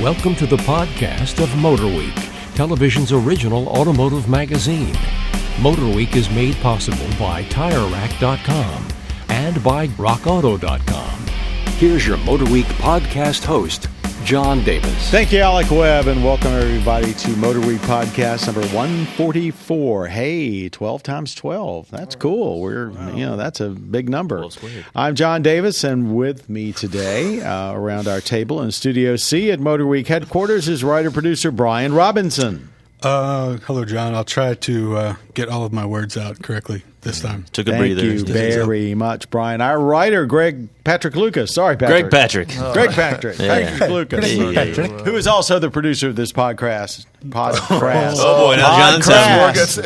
Welcome to the podcast of MotorWeek, television's original automotive magazine. MotorWeek is made possible by TireRack.com and by RockAuto.com. Here's your MotorWeek podcast host, John Davis. Thank you, Alec Webb, and welcome everybody to MotorWeek podcast number 144. Hey, 12 times 12. That's cool. That's a big number. Well, I'm John Davis, and with me today around our table in Studio C at MotorWeek headquarters is writer-producer Brian Robinson. Hello, John. I'll try to get all of my words out correctly this time. Took a breather. Thank you very much, Brian. Our writer, Patrick Lucas. Sorry, Patrick. Greg Patrick. Greg Patrick. Patrick Lucas. Yeah. Who is also the producer of this podcast. Oh, boy. Now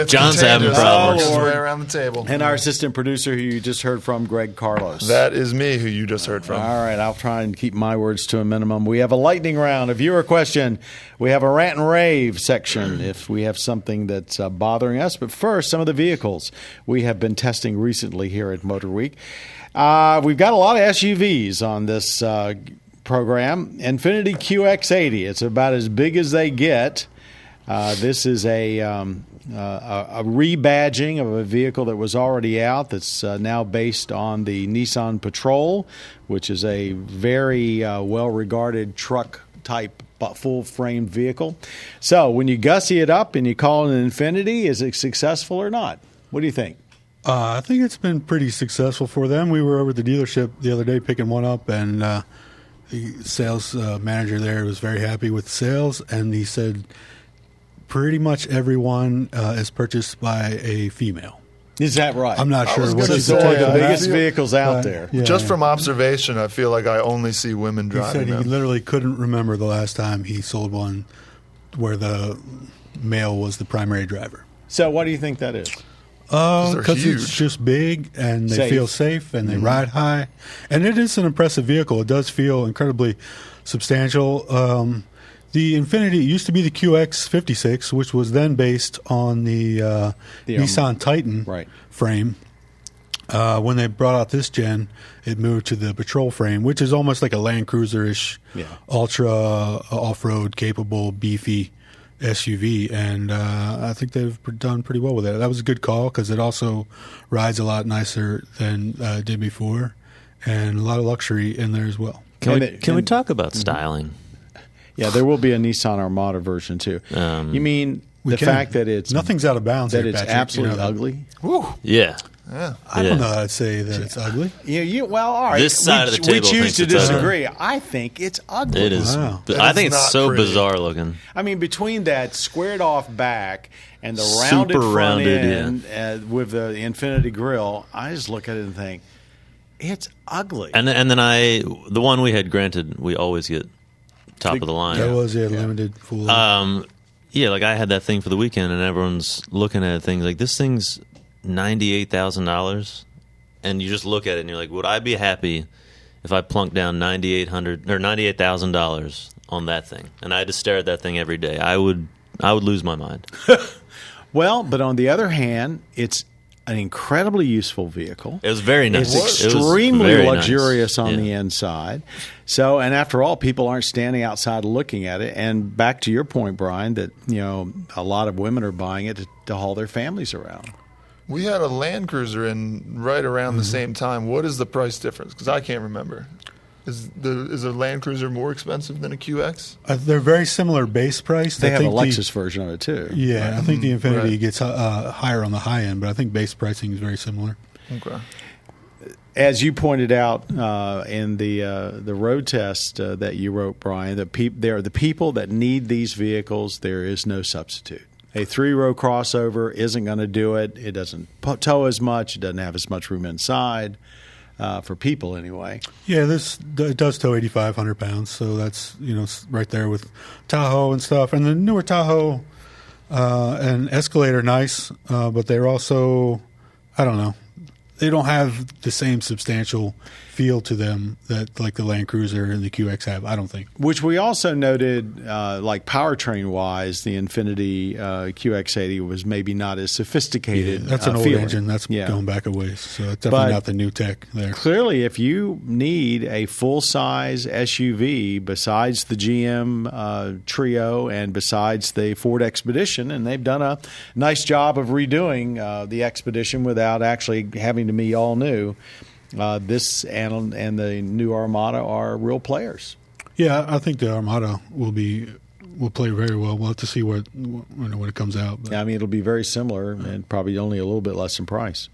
John's having problems. All the way around the table. And our assistant producer, who you just heard from, Greg Carlos. That is me, who you just heard from. All right. I'll try and keep my words to a minimum. We have a lightning round, a viewer question. We have a rant and rave section if we have something that's bothering us. But first, some of the vehicles we have been testing recently here at MotorWeek. We've got a lot of SUVs on this program. Infiniti QX80. It's about as big as they get. This is a rebadging of a vehicle that was already out that's now based on the Nissan Patrol, which is a very well-regarded truck-type full-frame vehicle. So when you gussy it up and you call it an Infiniti, is it successful or not? What do you think? I think it's been pretty successful for them. We were over at the dealership the other day picking one up, and the sales manager there was very happy with the sales, and he said pretty much everyone is purchased by a female. Is that right? I'm not sure what gonna you can say, take the of biggest that. vehicles out there. Yeah. Just from observation, I feel like I only see women He driving said he them. literally couldn't remember the last time he sold one where the male was the primary driver. So what do you think that is? they're Because huge. it's just big and they Safe. feel safe and they ride high. And it is an impressive vehicle. It does feel incredibly substantial. The Infiniti used to be the QX56, which was then based on the Nissan Titan frame. When they brought out this gen, it moved to the Patrol frame, which is almost like a Land Cruiser-ish, ultra off-road capable, beefy SUV, and I think they've done pretty well with it. That was a good call because it also rides a lot nicer than it did before, and a lot of luxury in there as well. Can we talk about styling? Yeah, there will be a Nissan Armada version too. You mean the fact that it's nothing's out of bounds? that here, it's Patrick, absolutely you know. ugly? Yeah. I don't know. I'd say that it's ugly. Well, all right. This side of the table we choose thinks to it's ugly. disagree. I think it's ugly. It is. Wow. I think That is it's so not pretty. bizarre looking. I mean, between that squared off back and the Super rounded front rounded, end with the Infiniti grille, I just look at it and think it's ugly. And then the one we had, granted, we always get top of the line. That was a limited full. Yeah, like I had that thing for the weekend, and everyone's looking at things like this thing's $98,000, and you just look at it and you're like, would I be happy if I plunked down $98,000 on that thing, and I had to stare at that thing every day? I would lose my mind. Well, but on the other hand, it's an incredibly useful vehicle. It was very nice. It's It was extremely very luxurious nice. on Yeah. the inside. So, and after all, people aren't standing outside looking at it. And back to your point, Brian, that a lot of women are buying it to haul their families around. We had a Land Cruiser in right around the same time. What is the price difference? Because I can't remember. Is a Land Cruiser more expensive than a QX? They're very similar base price. They I have a think Lexus version of it too. Yeah, I think the Infiniti Right. gets higher on the high end, but I think base pricing is very similar. Okay. As you pointed out in the road test that you wrote, Brian, there are the people that need these vehicles. There is no substitute. A 3-row crossover isn't going to do it. It doesn't tow as much. It doesn't have as much room inside for people anyway. Yeah, it does tow 8,500 pounds, so that's it's right there with Tahoe and stuff. And the newer Tahoe and Escalade are nice, but they're also, I don't know, they don't have the same substantial feel to them that like the Land Cruiser and the QX have. I don't think. Which we also noted, like powertrain-wise, the Infiniti QX80 was maybe not as sophisticated. That's an old feeling. engine. That's going back a ways. So it's definitely But not the new tech there. Clearly, if you need a full-size SUV besides the GM Trio and besides the Ford Expedition, and they've done a nice job of redoing the Expedition without actually having to be all new, this and the new Armada are real players. Yeah, I think the Armada will play very well. We'll have to see when it comes out. But. I mean, it'll be very similar and probably only a little bit less in price.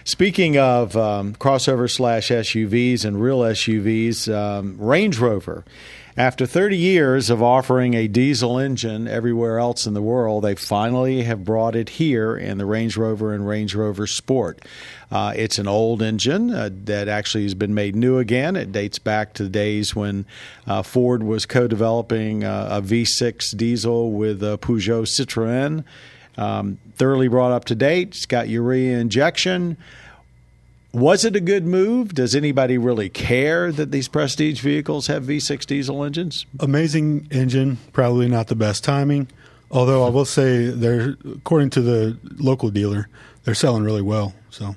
Speaking of crossover / SUVs and real SUVs, Range Rover. After 30 years of offering a diesel engine everywhere else in the world, they finally have brought it here in the Range Rover and Range Rover Sport. It's an old engine that actually has been made new again. It dates back to the days when Ford was co-developing a V6 diesel with Peugeot Citroën. Thoroughly brought up to date. It's got urea injection. Was it a good move? Does anybody really care that these prestige vehicles have V6 diesel engines? Amazing engine, probably not the best timing. Although I will say they're, according to the local dealer, they're selling really well. So,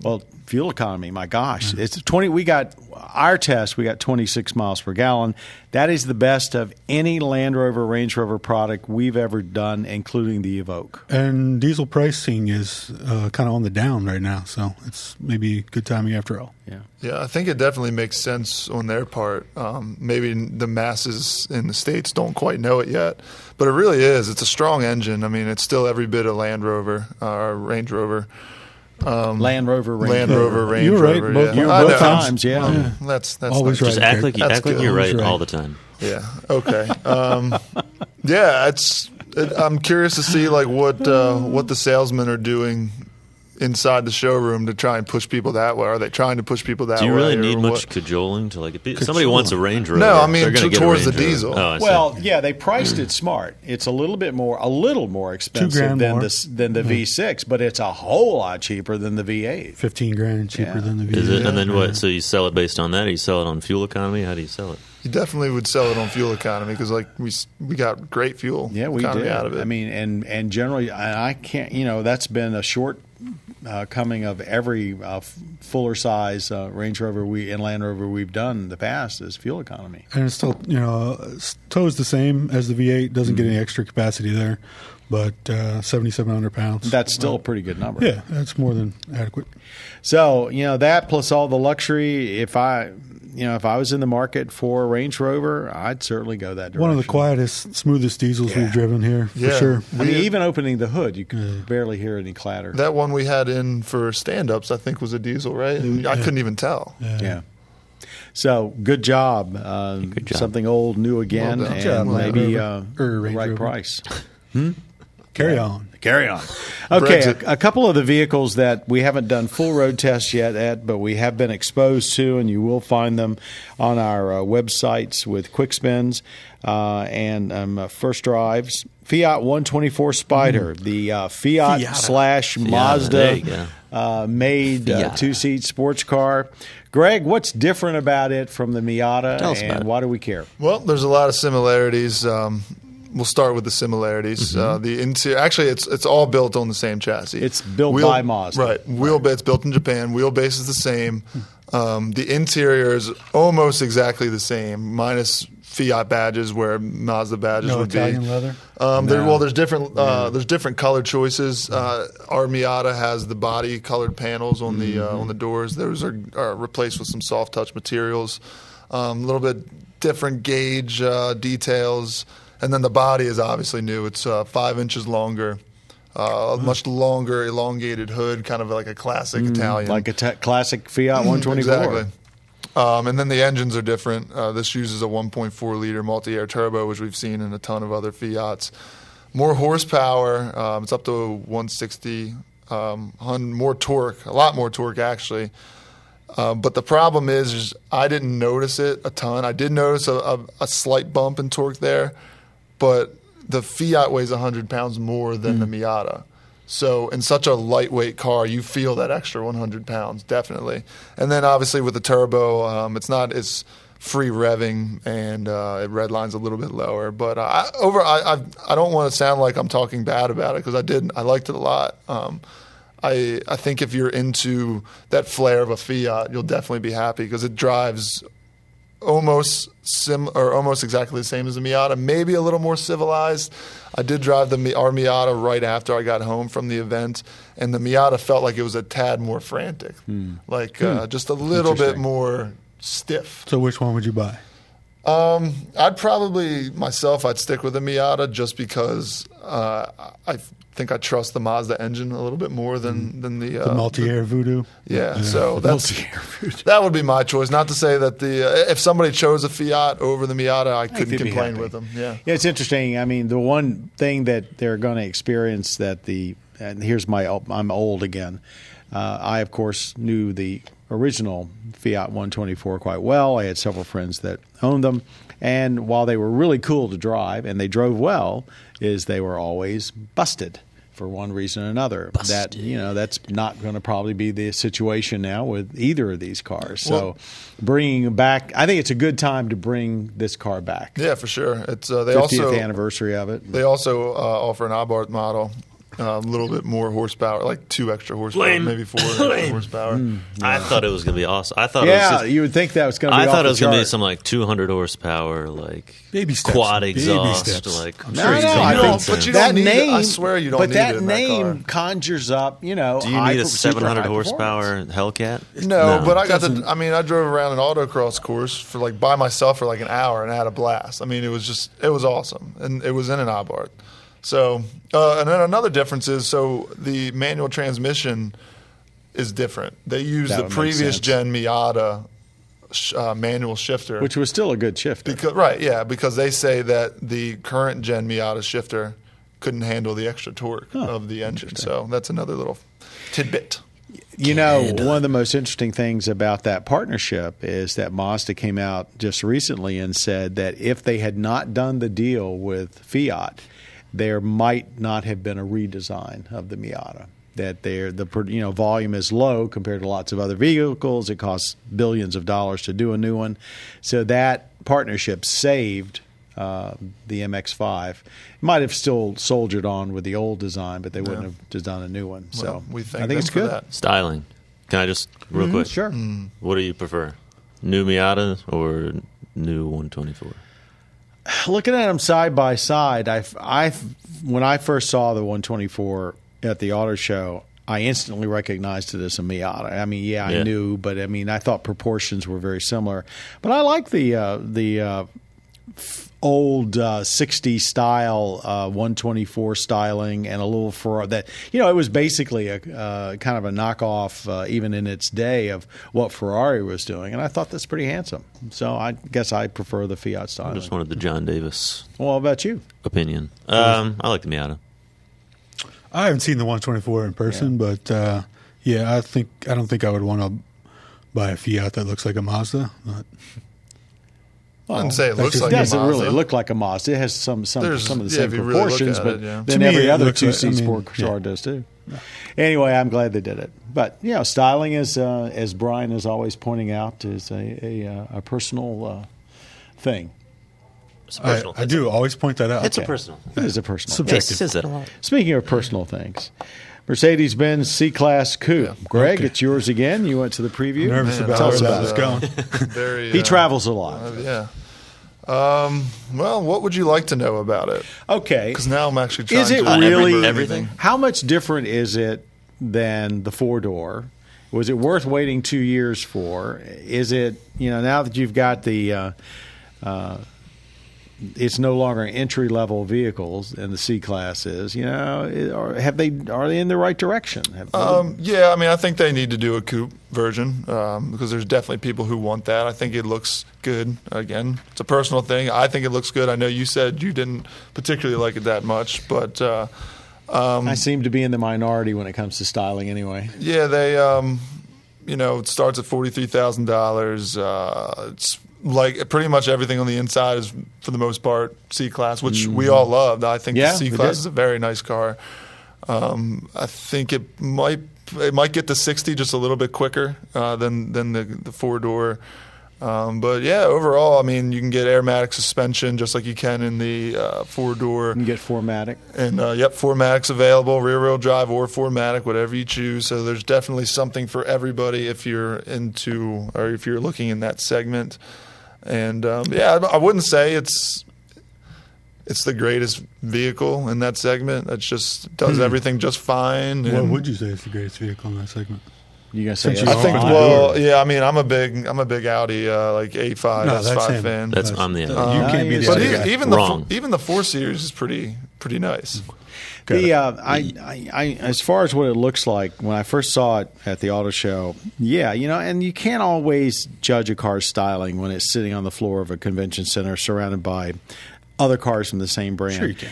well, fuel economy, my gosh, it's 20. We got our test. We got 26 miles per gallon. That is the best of any Land Rover, Range Rover product we've ever done, including the Evoque. And diesel pricing is kind of on the down right now, so it's maybe good timing after all. Yeah, I think it definitely makes sense on their part. Maybe the masses in the States don't quite know it yet, but it really is. It's a strong engine. I mean, it's still every bit a Land Rover or Range Rover. Land Rover, Range Rover. You were right Rover, both, yeah. both times. Yeah, that's always not, right. Just act like you're right Always all the time. Yeah. Okay. Yeah. I'm curious to see like what the salesmen are doing inside the showroom to try and push people that way. Are they trying to push people that way? Do you really need or much what? cajoling to like? If somebody wants a Range Rover. No, I mean, they're gonna get a towards the Range Rover. diesel. Oh, I see. well, yeah, they priced it smart. It's a little more expensive than more. than the V6, but it's a whole lot cheaper than the V8. $15,000 cheaper than the V8. Is it? And then what? So you sell it based on that, or you sell it on fuel economy? How do you sell it? You definitely would sell it on fuel economy because like we got great fuel economy out of it. I mean, and generally, I can't. That's been a short coming of every fuller size Range Rover and Land Rover we've done in the past is fuel economy. And it's still, tow's the same as the V8. Doesn't get any extra capacity there, but 7,700 pounds. That's still a pretty good number. Yeah, that's more than adequate. So that plus all the luxury. If I was in the market for a Range Rover, I'd certainly go that direction. One of the quietest, smoothest diesels we've driven here, for sure. I mean, even opening the hood, you could barely hear any clatter. That one we had in for stand-ups, I think, was a diesel, right? I couldn't even tell. Yeah. So good job. Good job. Something old, new again, Well done. and Good job, maybe Range right Rover. price. Carry on. Carry on. Okay, Brexit. a couple of the vehicles that we haven't done full road tests yet, Ed, but we have been exposed to, and you will find them on our websites with quick spins and first drives. Fiat 124 Spider, the Fiat / Mazda there you go. made Fiat. two-seat sports car. Greg, what's different about it from the Miata, Tell us about and it. why do we care? Well, there's a lot of similarities. We'll start with the similarities. The interior, actually, it's all built on the same chassis. It's built by Mazda. Right. It's built in Japan. Wheelbase is the same. The interior is almost exactly the same, minus Fiat badges where Mazda badges No would Italian be. leather? There's different color choices. Our Miata has the body colored panels on the doors. Those are replaced with some soft touch materials. A little bit different gauge details. And then the body is obviously new. It's 5 inches longer, much longer, elongated hood, kind of like a classic Italian. Like a classic Fiat 124. Exactly. And then the engines are different. This uses a 1.4-liter multi-air turbo, which we've seen in a ton of other Fiats. More horsepower. It's up to 160. More torque, a lot more torque, actually. But the problem is I didn't notice it a ton. I did notice a slight bump in torque there. But the Fiat weighs 100 pounds more than the Miata. So in such a lightweight car, you feel that extra 100 pounds, definitely. And then obviously with the turbo, it's not as free revving, and it redlines a little bit lower. But I don't want to sound like I'm talking bad about it, because I liked it a lot. I think if you're into that flair of a Fiat, you'll definitely be happy, because it drives almost exactly the same as the Miata, maybe a little more civilized. I did drive our Miata right after I got home from the event, and the Miata felt like it was a tad more frantic, just a little bit more stiff. So which one would you buy? I'd stick with the Miata, just because I think I trust the Mazda engine a little bit more than the multi-air Voodoo. Yeah, so that would be my choice. Not to say that if somebody chose a Fiat over the Miata, I couldn't complain with them. Yeah, it's interesting. I mean, the one thing that they're going to experience and here's I'm old again. I of course knew the original Fiat 124 quite well. I had several friends that owned them, and while they were really cool to drive and they drove well, they were always busted for one reason or another. Busted. That's not going to probably be the situation now with either of these cars. So bringing back, I think it's a good time to bring this car back. Yeah, for sure. It's they 50th anniversary of it. They also offer an Abarth model. A little bit more horsepower, like 2 extra horsepower, maybe 4 extra horsepower. I thought it was going to be awesome. You would think that was going to be. I thought it was going to be some like 200 horsepower, like baby steps, quad exhaust. Steps. But you don't need it. I swear you don't need it. But that in name that car conjures up. Do you need a 700 horsepower Hellcat? No, but I I drove around an autocross course for by myself for an hour and had a blast. I mean, it was awesome, and it was in an Abarth. So, and then another difference is, the manual transmission is different. They use the previous gen Miata manual shifter, which was still a good shifter. Because they say that the current gen Miata shifter couldn't handle the extra torque of the engine. So that's another little tidbit. One of the most interesting things about that partnership is that Mazda came out just recently and said that if they had not done the deal with Fiat, there might not have been a redesign of the Miata. That the volume is low compared to lots of other vehicles. It costs billions of dollars to do a new one. So that partnership saved the MX-5. It might have still soldiered on with the old design, but they wouldn't have just done a new one. So we I think it's good. That. Styling. Can I just real quick? Sure. What do you prefer? New Miata or new 124? Looking at them side by side, when I first saw the 124 at the auto show, I instantly recognized it as a Miata. I mean, I knew, but I thought proportions were very similar. But I like the old 60s style 124 styling and a little Ferrari. That it was basically a kind of a knockoff, even in its day, of what Ferrari was doing, and I thought that's pretty handsome. So I guess I prefer the Fiat styling. I just wanted the John Davis. Well, how about you? Opinion. I like the Miata. I haven't seen the 124 in person, but I don't think I would want to buy a Fiat that looks like a Mazda. I wouldn't say it looks like a Mazda. It doesn't really look like a Mazda. It has some of the same proportions, really but then every other 2C sport car does too. Anyway, I'm glad they did it. But styling is, as Brian is always pointing out, is a personal thing. I do always point that out. It's a personal. It is a personal. Subjective. It says it a lot. Speaking of personal things, Mercedes-Benz C-Class Coupe. Greg, it's yours again. You went to the preview. I'm nervous about where this is going. He travels a lot. Well, what would you like to know about it? Okay. Because now I'm actually trying to remember everything. How much different is it than the 4-door? Was it worth waiting 2 years for? Is it, now that you've got the it's no longer entry-level vehicles, and the C-Class is, are they in the right direction? I think they need to do a coupe version because there's definitely people who want that. I think it looks good. Again, it's a personal thing. I think it looks good. I know you said you didn't particularly like it that much, but I seem to be in the minority when it comes to styling anyway. Yeah, they, it starts at $43,000. It's like pretty much everything on the inside is, for the most part, C-Class, which we all loved. I think the C-Class is a very nice car. I think it might get to 60 just a little bit quicker than the 4-door. But yeah, overall, I mean, you can get airmatic suspension just like you can in the 4-door. You can get 4MATIC. And 4MATIC's available, rear-wheel drive or 4MATIC, whatever you choose. So there's definitely something for everybody if you're into or if you're looking in that segment. And I wouldn't say it's the greatest vehicle in that say just does everything just fine. What would you say is the greatest vehicle in that segment? You gonna say? Since I think. fine. Well, yeah. I mean, I'm a big Audi like A5 No, that's S5 him. fan. I'm the you other. can't be the But other guy. even the 4 Series is pretty nice. I as far as what it looks like when I first saw it at the auto show, and you can't always judge a car's styling when it's sitting on the floor of a convention center surrounded by other cars from the same brand. Sure you can.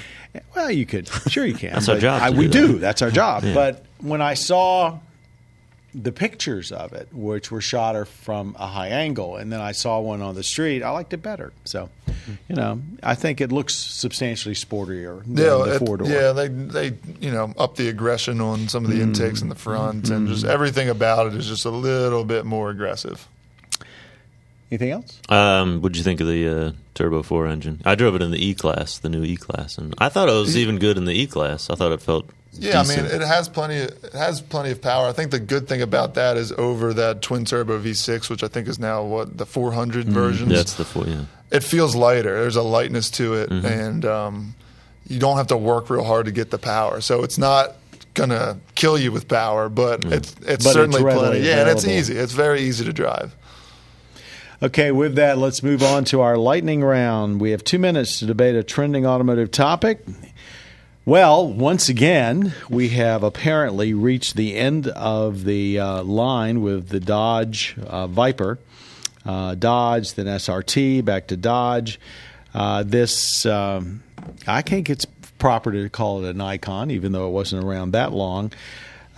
Well, you could. Sure you can. That's our job to We do that. do. That's our job. Yeah. But when I saw the pictures of it, which were shot from a high angle, and then I saw one on the street, I liked it better. So, I think it looks substantially sportier than the 4-door. Yeah, they up the aggression on some of the intakes in the front, and just everything about it is just a little bit more aggressive. Anything else? What'd you think of the Turbo 4 engine? I drove it in the E-Class, the new E-Class, and I thought it was even good in the E-Class. I thought it felt Yeah, decent. I mean, it has plenty of power. I think the good thing about that is over that twin turbo V6, which I think is now the 400 versions. That's the 4, yeah. It feels lighter. There's a lightness to it, and you don't have to work real hard to get the power. So it's not gonna kill you with power, but it's certainly readily plenty. Yeah, and it's available. easy. It's very easy to drive. Okay, with that, let's move on to our lightning round. We have 2 minutes to debate a trending automotive topic. Well, once again, we have apparently reached the end of the line with the Dodge Viper. Dodge, then SRT, back to Dodge. I think it's proper to call it an icon, even though it wasn't around that long.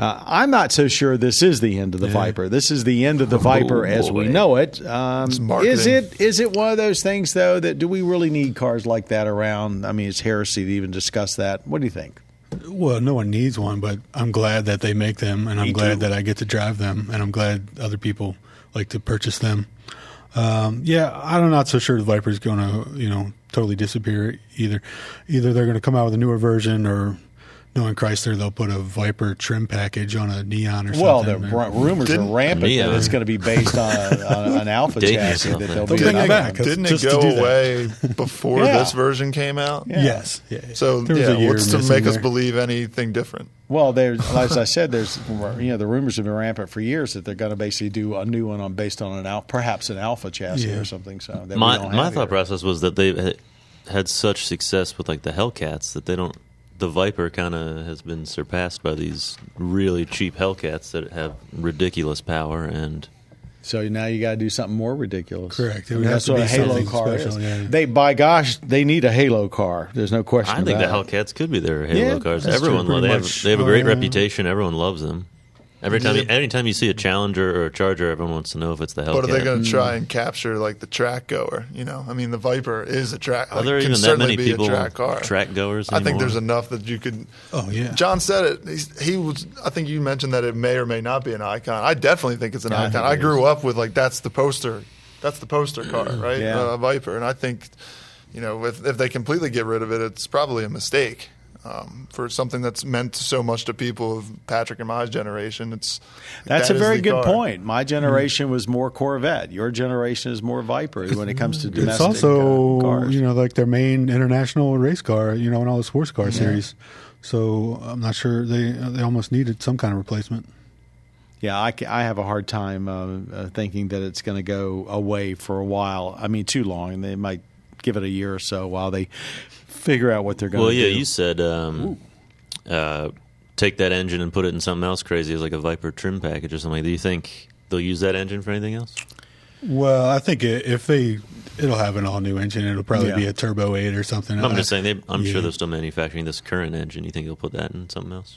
I'm not so sure this is the end of the Viper. This is the end of the Viper as we know it. marketing. Is it one of those things, though, that do we really need cars like that around? I mean, it's heresy to even discuss that. What do you think? Well, no one needs one, but I'm glad that they make them, and I'm glad that I get to drive them, and I'm glad other people like to purchase them. I'm not so sure the Viper is going to, totally disappear either. Either they're going to come out with a newer version, or knowing Chrysler, they'll put a Viper trim package on a Neon or something. Well, the rumors are rampant that Neon. it's going to be based on an Alpha Dating chassis yourself that there. they'll They'll be bring it another back. one. Didn't it Just to go do that. away before Yeah. this version came out? Yeah. Yes. Yeah. So There was a year what's to missing make us there. believe anything different? Well, as I said, the rumors have been rampant for years that they're going to basically do a new one based on perhaps an Alpha chassis or something. So that My we don't my have thought here. process was that they had such success with like the Hellcats that they don't. The Viper kind of has been surpassed by these really cheap Hellcats that have ridiculous power, and So now you got to do something more ridiculous. Correct. It And would that's have to what a be Halo something car special, is. yeah. They need a Halo car. There's no question. I think the about it. Hellcats could be their Halo Yeah, cars. that's Everyone true, they pretty have much. they have a great reputation. Everyone loves them. Anytime you see a Challenger or a Charger, everyone wants to know if it's the Hellcat. But are they going to try and capture like the track goer? I mean, the Viper is a track. Are there can even that certainly many be people a track car. track goers I think anymore? there's enough that you could. Oh, yeah. John said it. He was. I think you mentioned that it may or may not be an icon. I definitely think it's an I icon. think I it grew up with like that's the poster. That's the poster car, right? Yeah. A Viper, and I think, if they completely get rid of it, it's probably a mistake. For something that's meant so much to people of Patrick and my generation, That's that a is very the good car. point. My generation was more Corvette. Your generation is more Viper when it comes to It's domestic also, cars. like their main international race car, in all the sports car series. So I'm not sure they almost needed some kind of replacement. Yeah, I have a hard time thinking that it's going to go away for a while. I mean, too long, and they might give it a year or so while they figure out what they're going to do. Well, yeah, you said take that engine and put it in something else crazy, as like a Viper trim package or something. Do you think they'll use that engine for anything else? Well, I think it'll have an all new engine. It'll probably be a Turbo 8 or something. I'm just saying, I'm sure they're still manufacturing this current engine. You think they'll put that in something else?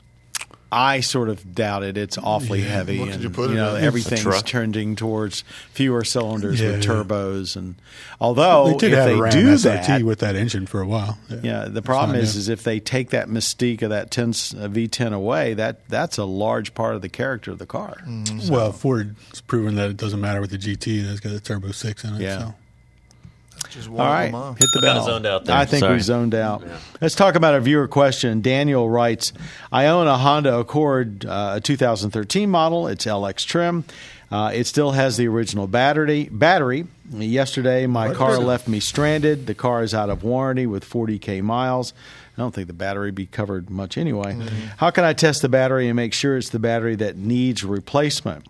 I sort of doubt it. It's awfully heavy. What and, could you put it in? everything's truck? trending towards fewer cylinders Yeah, with yeah. turbos. And although They did if have they a Ram do SRT that, with that engine for a while. yeah, the problem fine, is if they take that mystique of that V10 away, that's a large part of the character of the car. Well, Ford's proven that it doesn't matter with the GT. That's got a Turbo 6 in it. Yeah. So. Just All one right, of them off. hit the I kinda bell. zoned out there. I think Sorry. we zoned out. Let's talk about a viewer question. Daniel writes, I own a Honda Accord, a 2013 model. It's LX trim. It still has the original battery. Yesterday, my car left me stranded. The car is out of warranty with 40K miles. I don't think the battery be covered much anyway. How can I test the battery and make sure it's the battery that needs replacement?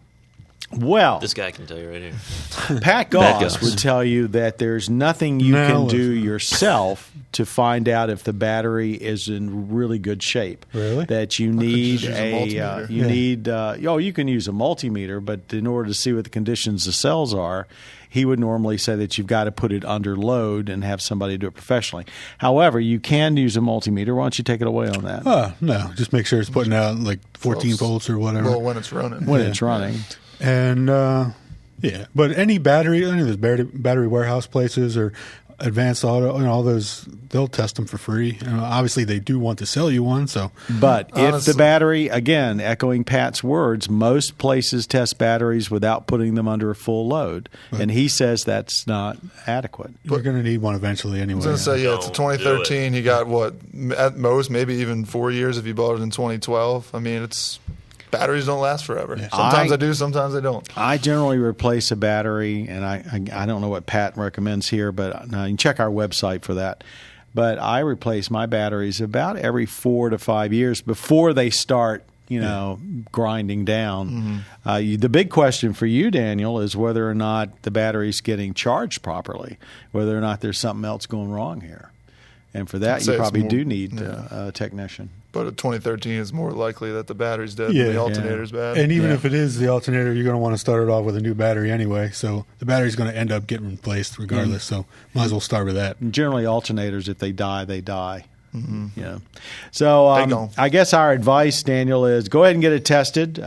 Well, This guy can tell you right here. Pat Goss would tell you that there's nothing you can do yourself to find out if the battery is in really good shape. Really? That you could need just use a multimeter. you can use a multimeter, but in order to see what the conditions the cells are, he would normally say that you've got to put it under load and have somebody do it professionally. However, you can use a multimeter. Why don't you take it away on that? No, just make sure it's putting out like 14 volts or whatever. Well, when it's running. When it's running. And but any of those battery warehouse places or Advanced Auto and all those, they'll test them for free. And obviously, they do want to sell you one. So, But if Honestly- the battery, again, echoing Pat's words, most places test batteries without putting them under a full load, and he says that's not adequate. you're going to need one eventually anyway. I was going to say, it's a Don't do 2013. You got what, at most, maybe even 4 years if you bought it in 2012. I mean, batteries don't last forever. Yeah. Sometimes they do, sometimes they don't. I generally replace a battery, and I don't know what Pat recommends here, but you can check our website for that. But I replace my batteries about every 4 to 5 years before they start, grinding down. The big question for you, Daniel, is whether or not the battery's getting charged properly, whether or not there's something else going wrong here. And for that, I'd say you it's probably more- do need a technician. But at 2013, it's more likely that the battery's dead Yeah. than the alternator's bad. And even Yeah. if it is the alternator, you're going to want to start it off with a new battery anyway. So the battery's going to end up getting replaced regardless. So might as well start with that. And generally, alternators, if they die, they die. So They gone. I guess our advice, Daniel, is go ahead and get it tested.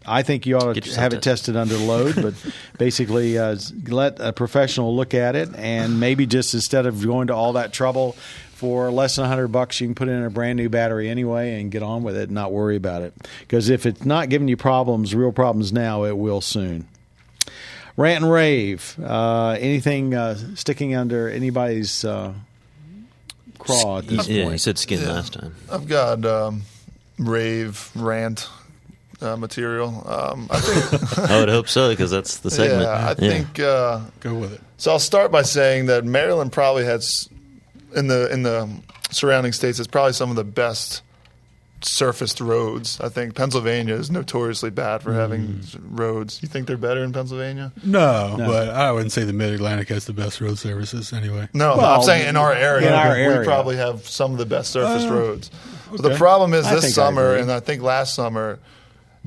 I think you ought Get to yourself have it tested under load, but basically let a professional look at it, and maybe just instead of going to all that trouble for less than $100, you can put in a brand new battery anyway and get on with it and not worry about it. Because if it's not giving you real problems now, it will soon. Rant and rave. Anything sticking under anybody's craw at this Yeah, point? he said skin Yeah. last time. I've got rave rant material. I think. I would hope so because that's the segment. Yeah, I think. Go with it. So I'll start by saying that Maryland probably has, in the surrounding states, it's probably some of the best surfaced roads. I think Pennsylvania is notoriously bad for having roads. You think they're better in Pennsylvania? No, but I wouldn't say the Mid-Atlantic has the best road services anyway. No, Well, I'm saying in our area, in our we area. probably have some of the best surfaced roads. But the okay. problem is I this think I summer, agree. and I think last summer,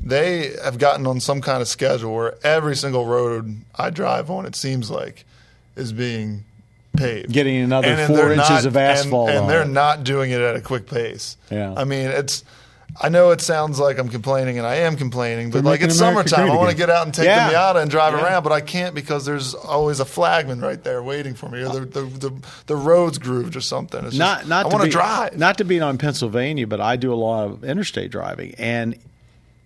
they have gotten on some kind of schedule where every single road I drive on, it seems like, is being paved. Getting another And 4 they're inches not- of asphalt and on they're it. not doing it at a quick pace. Yeah. I mean, I know it sounds like I'm complaining, and I am complaining, but They're like it's making America summertime. great I want to again. get out and take Yeah. the Miata and drive Yeah. around, but I can't because there's always a flagman right there waiting for me, or the road's grooved or something. It's Not just, I to want to be- drive. Not to beat on Pennsylvania, but I do a lot of interstate driving, and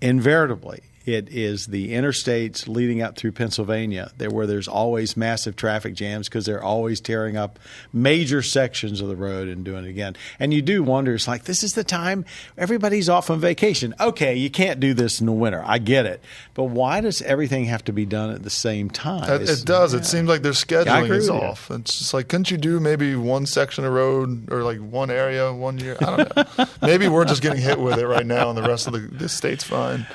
invariably, it is the interstates leading up through Pennsylvania where there's always massive traffic jams because they're always tearing up major sections of the road and doing it again. And you do wonder, it's like, this is the time everybody's off on vacation. Okay, you can't do this in the winter. I get it. But why does everything have to be done at the same time? It does. It seems like their scheduling agree is with you. off. It's just like, couldn't you do maybe one section of road or like one area 1 year? I don't know. Maybe we're just getting hit with it right now, and the rest of the state's fine.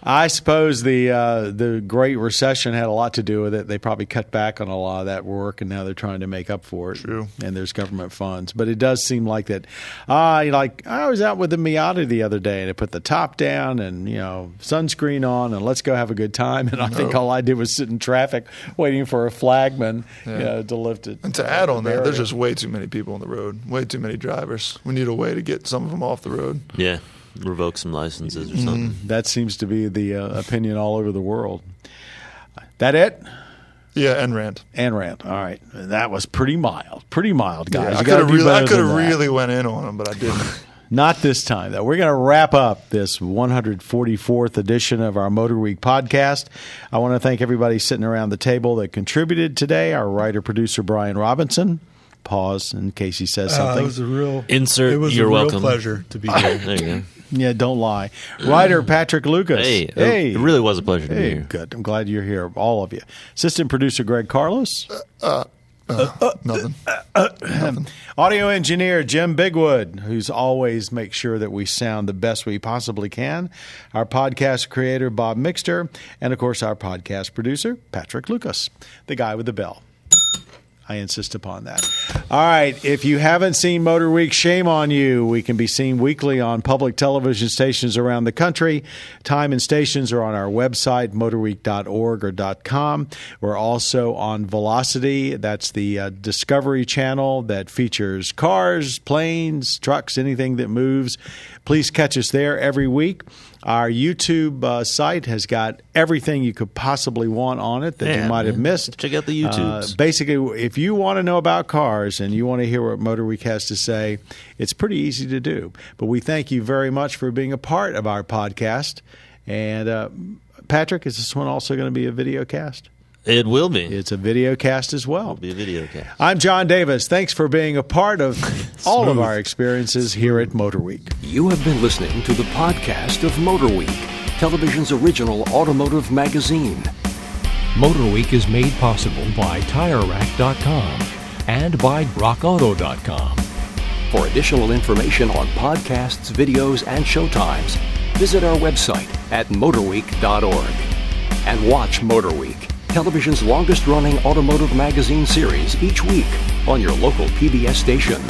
I suppose the Great Recession had a lot to do with it. They probably cut back on a lot of that work, and now they're trying to make up for it. True. And there's government funds. But it does seem like that. I was out with the Miata the other day, and I put the top down and, sunscreen on, and let's go have a good time. And I think all I did was sit in traffic waiting for a flagman to lift it. And to add on that, barrier. there's just way too many people on the road, way too many drivers. We need a way to get some of them off the road. Yeah. revoke some licenses or something. That seems to be the opinion all over the world. That it? Yeah, and rant. And rant. All right. That was pretty mild. Pretty mild, guys. Yeah, You gotta do better I could than have that. really went in on him, but I didn't. Not this time, though. We're going to wrap up this 144th edition of our MotorWeek podcast. I want to thank everybody sitting around the table that contributed today. Our writer-producer, Brian Robinson. Pause in case he says something. It was a real Insert, It was you're a real welcome. pleasure to be here. There you go. Yeah, don't lie. Writer Patrick Lucas. Hey, it really was a pleasure to be here. Good. I'm glad you're here, all of you. Assistant producer Greg Carlos. Nothing. Audio engineer Jim Bigwood, who's always makes sure that we sound the best we possibly can. Our podcast creator Bob Mixter, and of course our podcast producer Patrick Lucas, the guy with the bell. I insist upon that. All right. If you haven't seen MotorWeek, shame on you. We can be seen weekly on public television stations around the country. Time and stations are on our website, motorweek.org or .com. We're also on Velocity. That's the Discovery Channel that features cars, planes, trucks, anything that moves. Please catch us there every week. Our YouTube site has got everything you could possibly want on it that you might have missed. Check out the YouTubes. Basically, if you want to know about cars and you want to hear what MotorWeek has to say, it's pretty easy to do. But we thank you very much for being a part of our podcast. And Patrick, is this one also going to be a video cast? It will be. It's a video cast as well. It'll be a video cast. I'm John Davis. Thanks for being a part of all of our experiences here at MotorWeek. You have been listening to the podcast of MotorWeek, television's original automotive magazine. MotorWeek is made possible by TireRack.com and by RockAuto.com. For additional information on podcasts, videos, and showtimes, visit our website at motorweek.org. And watch MotorWeek, television's longest-running automotive magazine series each week on your local PBS station.